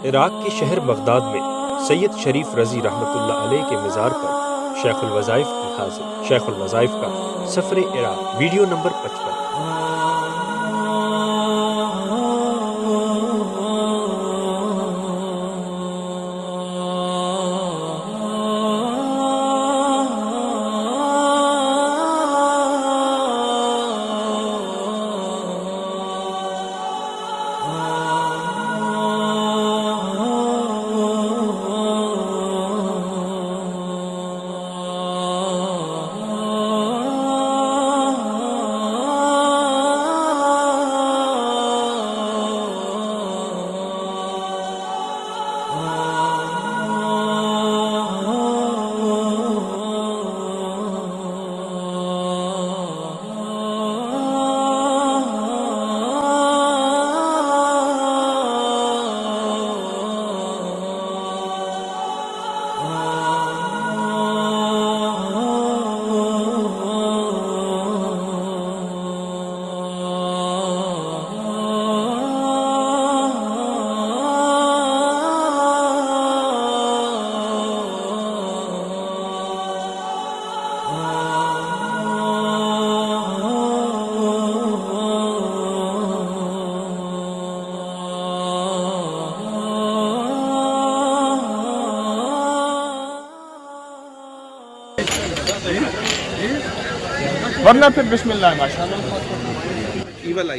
Iraq के शहर Baghdad में सैयद शरीफ रजी रहमतुल्लाह अलैह के मज़ार पर शेखुल वज़ाइफ की हाज़िर। शेखुल वज़ाइफ का सफ़र इराक, वीडियो नंबर 55। वरना फिर बिस्मिल्लाह माशाअल्लाह। ये वाला